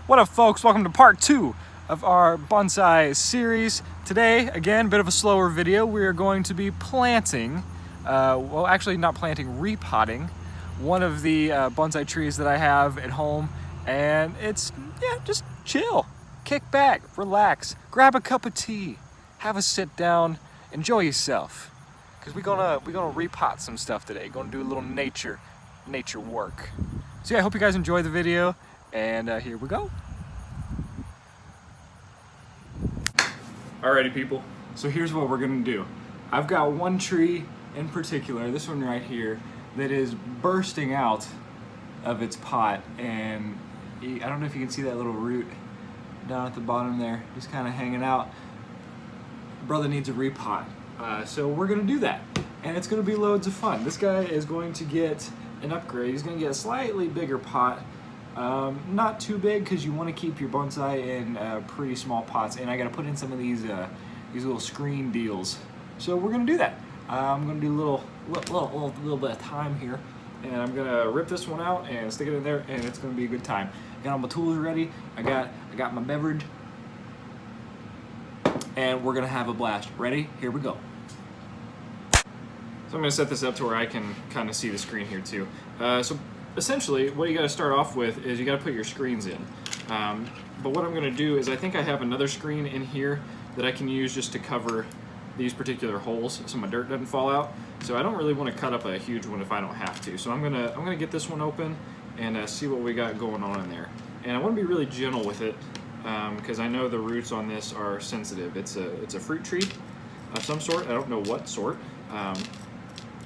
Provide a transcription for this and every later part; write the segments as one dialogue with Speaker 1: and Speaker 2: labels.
Speaker 1: What up, folks? Welcome to part 2 of our bonsai series. Today, again, a bit of a slower video. We are going to be planting, well, actually not planting, repotting one of the bonsai trees that I have at home. And it's, just chill, kick back, relax, grab a cup of tea, have a sit down, enjoy yourself. Because we're gonna repot some stuff today. Gonna do a little nature work. So yeah, I hope you guys enjoy the video, and here we go. Alrighty, people, so here's what we're gonna do. I've got one tree in particular, this one right here, that is bursting out of its pot, and I don't know if you can see that little root down at the bottom there, just kind of hanging out. Brother needs a repot, so we're gonna do that, and it's gonna be loads of fun. This guy is going to get an upgrade. He's gonna get a slightly bigger pot. Not too big, because you want to keep your bonsai in pretty small pots, and I got to put in some of these little screen deals. So we're gonna do that. I'm gonna do a little bit of time here, and I'm gonna rip this one out and stick it in there, and it's gonna be a good time. I got all my tools ready. I got my beverage, and we're gonna have a blast. Ready? Here we go. So I'm gonna set this up to where I can kind of see the screen here too. So essentially, what you got to start off with is you got to put your screens in. But what I'm going to do is I think I have another screen in here that I can use just to cover these particular holes so my dirt doesn't fall out. So I don't really want to cut up a huge one if I don't have to. So I'm gonna get this one open and see what we got going on in there. And I want to be really gentle with it because I know the roots on this are sensitive. It's a fruit tree of some sort. I don't know what sort,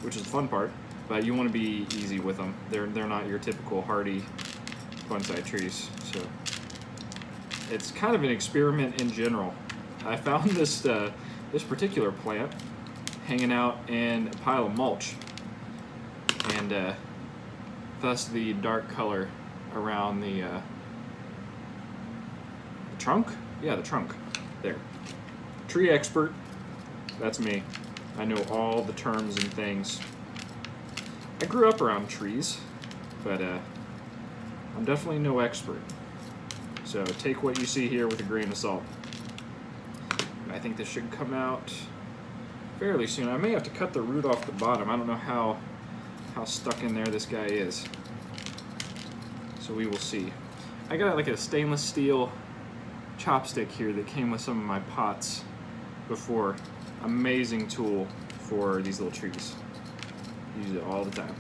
Speaker 1: which is the fun part. But you want to be easy with them. They're not your typical hardy bonsai trees. So it's kind of an experiment in general. I found this particular plant hanging out in a pile of mulch, and thus the dark color around the trunk. Yeah, the trunk. There. Tree expert. That's me. I know all the terms and things. I grew up around trees, but I'm definitely no expert. So take what you see here with a grain of salt. I think this should come out fairly soon. I may have to cut the root off the bottom. I don't know how stuck in there this guy is. So we will see. I got like a stainless steel chopstick here that came with some of my pots before. Amazing tool for these little trees. Use it all the time.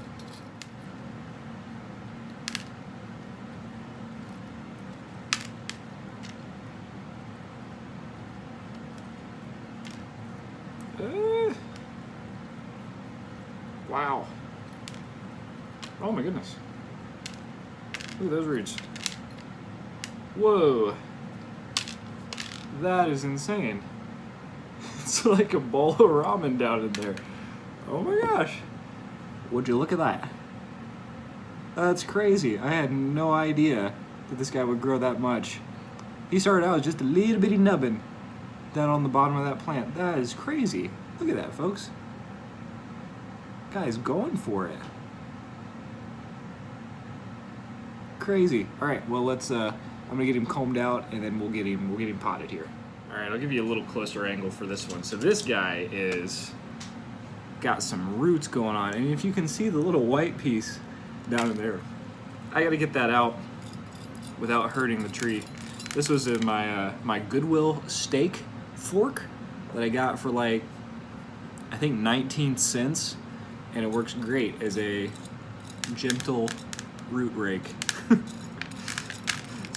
Speaker 1: Wow. Oh my goodness. Look at those roots. Whoa. That is insane. It's like a bowl of ramen down in there. Oh my gosh. Would you look at that? That's crazy. I had no idea that this guy would grow that much. He started out as just a little bitty nubbin down on the bottom of that plant. That is crazy. Look at that, folks. Guy's going for it. Crazy. All right, well, let's I'm gonna get him combed out, and then we'll get him potted here. All right, I'll give you a little closer angle for this one. So this guy is got some roots going on, and if you can see the little white piece down in there, I got to get that out without hurting the tree. This was in my Goodwill steak fork that I got for like, I think 19 cents, and it works great as a gentle root rake.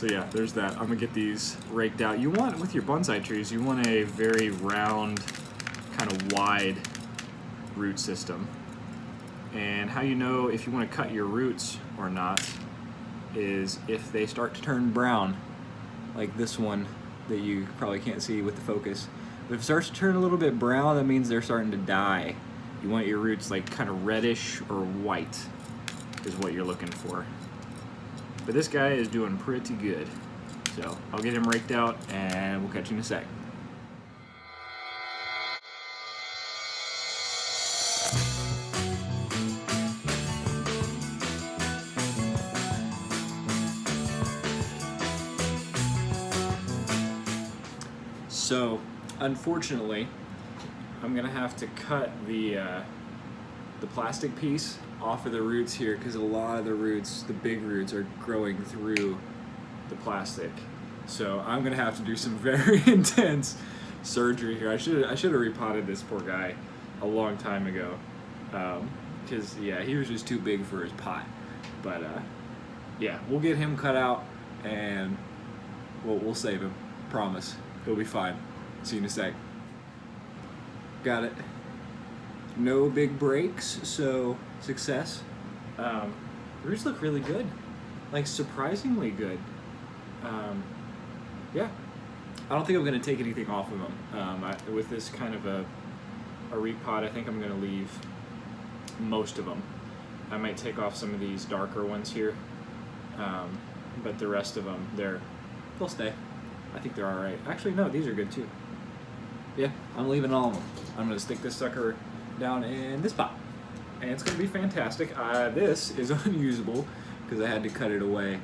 Speaker 1: So yeah, there's that. I'm gonna get these raked out. You want, with your bonsai trees, you want a very round, kind of wide root system. And how you know if you want to cut your roots or not is if they start to turn brown, like this one that you probably can't see with the focus. But if it starts to turn a little bit brown, that means they're starting to die. You want your roots like kind of reddish or white is what you're looking for. But this guy is doing pretty good. So I'll get him raked out and we'll catch you in a sec. So, unfortunately, I'm gonna have to cut the plastic piece off of the roots here because a lot of the roots, the big roots, are growing through the plastic. So I'm gonna have to do some very intense surgery here. I should have repotted this poor guy a long time ago, because yeah, he was just too big for his pot. But yeah, we'll get him cut out and we'll save him. Promise, he'll be fine. See you in a sec. Got it. No big breaks, so success. The roots look really good, like surprisingly good. Yeah, I don't think I'm gonna take anything off of them. With this kind of a repot, I think I'm gonna leave most of them. I might take off some of these darker ones here, but the rest of them, they'll stay. I think they're all right. Actually, no, these are good too. Yeah, I'm leaving all of them. I'm gonna stick this sucker down in this pot, and it's gonna be fantastic. This is unusable because I had to cut it away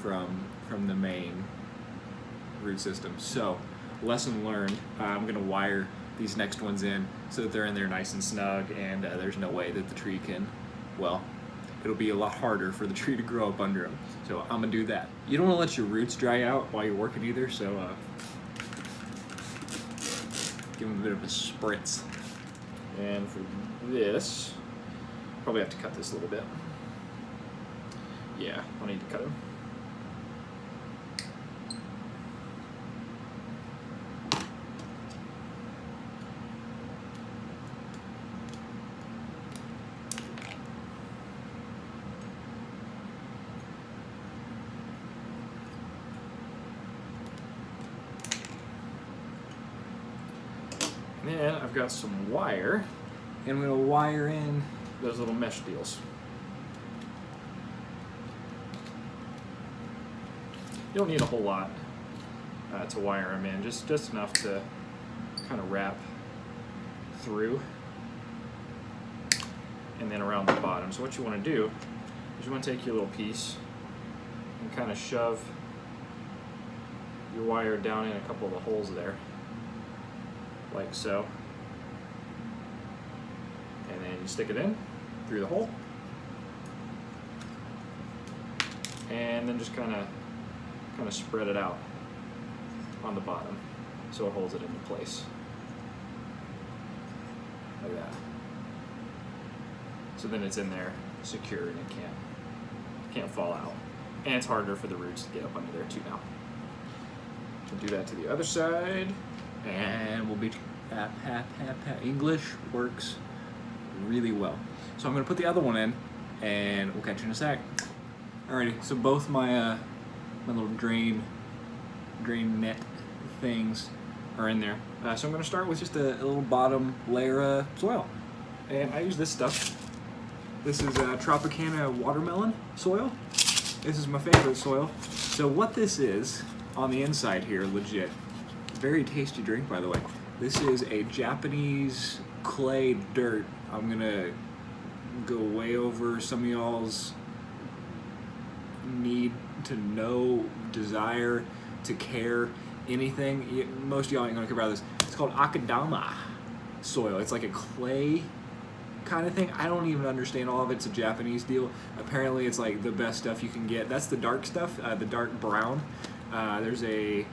Speaker 1: from the main root system. So, lesson learned. I'm gonna wire these next ones in so that they're in there nice and snug, and there's no way that the tree can, well, it'll be a lot harder for the tree to grow up under them. So I'm gonna do that. You don't wanna let your roots dry out while you're working either, so give them a bit of a spritz. And for this, probably have to cut this a little bit. Yeah, I'll need to cut them. And I've got some wire, and I'm going to wire in those little mesh deals. You don't need a whole lot to wire them in, just enough to kind of wrap through and then around the bottom. So what you want to do is you want to take your little piece and kind of shove your wire down in a couple of the holes there, like so, and then you stick it in through the hole, and then just kind of spread it out on the bottom so it holds it into place like that. So then it's in there secure and it can't fall out, and it's harder for the roots to get up under there too now. We'll do that to the other side. And we'll be English works really well. So I'm gonna put the other one in, and we'll catch you in a sec. Alrighty, so both my my little drain net things are in there. So I'm gonna start with just a little bottom layer of soil, and I use this stuff. This is Tropicana watermelon soil. This is my favorite soil. So what this is on the inside here, legit. Very tasty drink, by the way. This is a Japanese clay dirt. I'm gonna go way over some of y'all's need to know, desire to care, anything. Most of y'all ain't gonna care about this. It's called Akadama soil. It's like a clay kind of thing. I don't even understand all of it. It's a Japanese deal. Apparently it's like the best stuff you can get. That's the dark stuff, the dark brown. There's a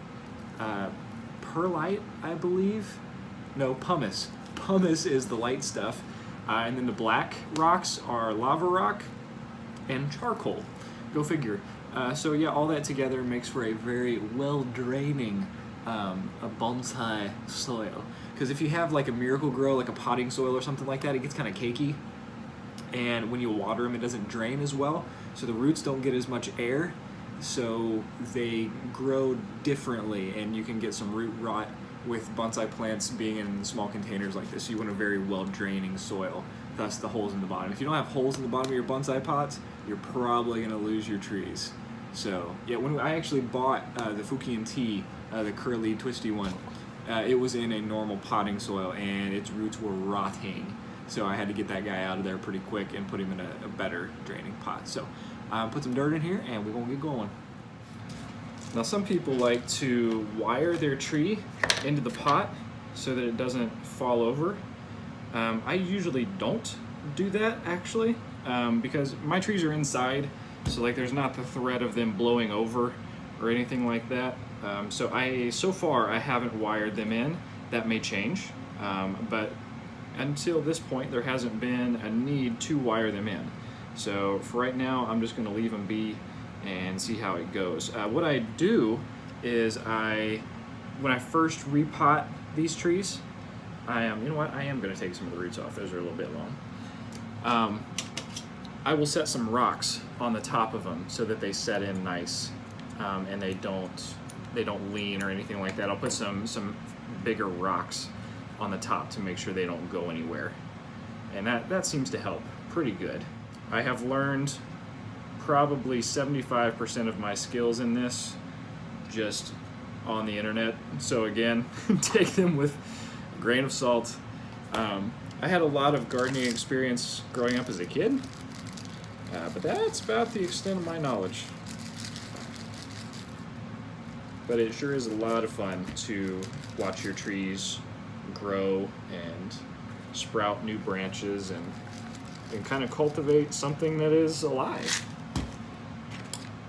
Speaker 1: perlite, I believe. No, pumice. Pumice is the light stuff. And then the black rocks are lava rock and charcoal. Go figure. So yeah, all that together makes for a very well-draining a bonsai soil. Because if you have like a miracle grow, like a potting soil or something like that, it gets kind of cakey. And when you water them, it doesn't drain as well. So the roots don't get as much air. So they grow differently, and you can get some root rot with bonsai plants being in small containers like this. So you want a very well-draining soil, thus the holes in the bottom. If you don't have holes in the bottom of your bonsai pots, you're probably going to lose your trees. So yeah, when I actually bought the Fukian tea, the curly twisty one, it was in a normal potting soil and its roots were rotting. So I had to get that guy out of there pretty quick and put him in a better draining pot. So put some dirt in here and we're gonna get going. Now some people like to wire their tree into the pot so that it doesn't fall over. I usually don't do that actually, because my trees are inside, so like there's not the threat of them blowing over or anything like that. So far I haven't wired them in. That may change, but until this point there hasn't been a need to wire them in. So for right now I'm just going to leave them be and see how it goes. What I do is when I first repot these trees, you know what, I am going to take some of the roots off. Those are a little bit long. I will set some rocks on the top of them so that they set in nice, and they don't lean or anything like that. I'll put some bigger rocks on the top to make sure they don't go anywhere, and that seems to help pretty good. I have learned probably 75% of my skills in this just on the internet, so again, take them with a grain of salt. I had a lot of gardening experience growing up as a kid, but that's about the extent of my knowledge. But it sure is a lot of fun to watch your trees grow and sprout new branches and kind of cultivate something that is alive.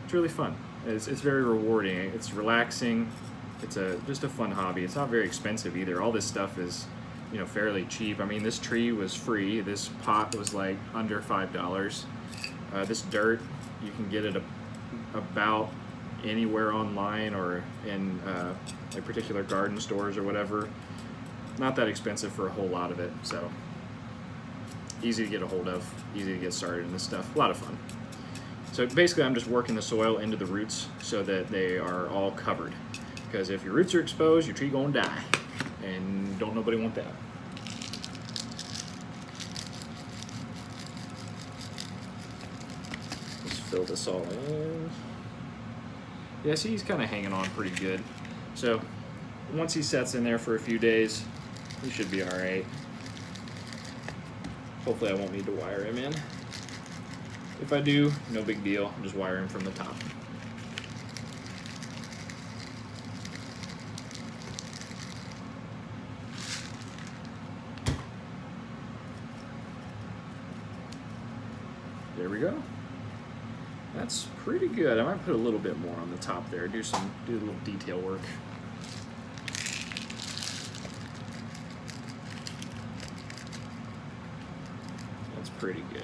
Speaker 1: It's really fun. It's very rewarding. It's relaxing. It's just a fun hobby. It's not very expensive either. All this stuff is, you know, fairly cheap. I mean, this tree was free. This pot was like under $5. This dirt, you can get it about anywhere online or in like particular garden stores or whatever. Not that expensive for a whole lot of it, so easy to get a hold of, easy to get started in this stuff. A lot of fun. So basically I'm just working the soil into the roots so that they are all covered, because if your roots are exposed, your tree gonna die, and don't nobody want that. Just fill this all in. Yeah, see, he's kind of hanging on pretty good. So once he sets in there for a few days, he should be all right. Hopefully I won't need to wire him in. If I do, no big deal. I'll just wire him from the top. There we go. That's pretty good. I might put a little bit more on the top there. Do a little detail work. That's pretty good.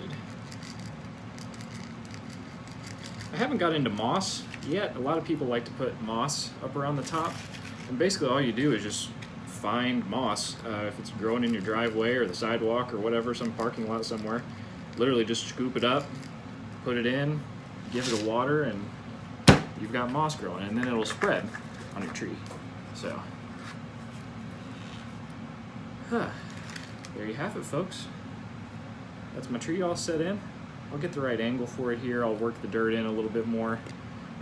Speaker 1: I haven't got into moss yet. A lot of people like to put moss up around the top, and basically all you do is just find moss. If it's growing in your driveway or the sidewalk or whatever, some parking lot somewhere, literally just scoop it up, put it in, give it a water, and you've got moss growing, and then it'll spread on your tree. So, there you have it, folks. That's my tree all set in. I'll get the right angle for it here. I'll work the dirt in a little bit more,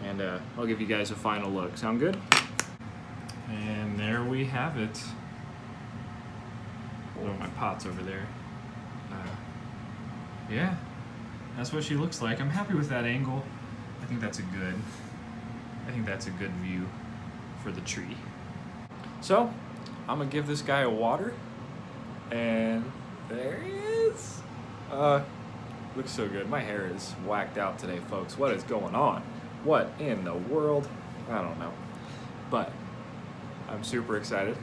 Speaker 1: and I'll give you guys a final look. Sound good? And there we have it. Oh, my pot's over there. Yeah, that's what she looks like. I'm happy with that angle. I think that's a good view for the tree. So, I'm gonna give this guy a water, and there he is. Looks so good. My hair is whacked out today, folks. What is going on? What in the world? I don't know. But I'm super excited.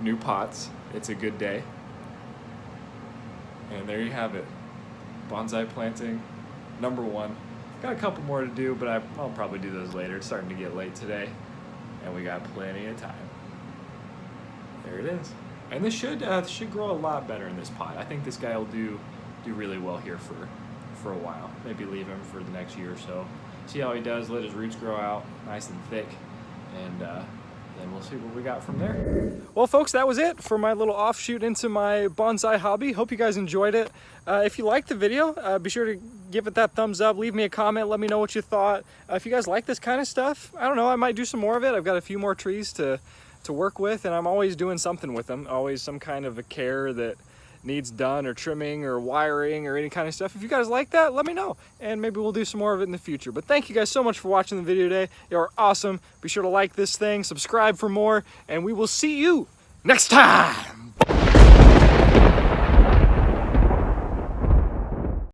Speaker 1: New pots. It's a good day. And there you have it. Bonsai planting #1. Got a couple more to do, but I'll probably do those later. It's starting to get late today, and we got plenty of time. There it is. And this should grow a lot better in this pot. I think this guy will do really well here for a while. Maybe leave him for the next year or so. See how he does. Let his roots grow out nice and thick, and then we'll see what we got from there. Well, folks, that was it for my little offshoot into my bonsai hobby. Hope you guys enjoyed it. If you liked the video, be sure to give it that thumbs up. Leave me a comment. Let me know what you thought. If you guys like this kind of stuff, I don't know, I might do some more of it. I've got a few more trees to work with, and I'm always doing something with them. Always some kind of a care that needs done, or trimming or wiring or any kind of stuff. If you guys like that, let me know, and maybe we'll do some more of it in the future. But thank you guys so much for watching the video today. You're awesome. Be sure to like this thing, subscribe for more, and we will see you next time.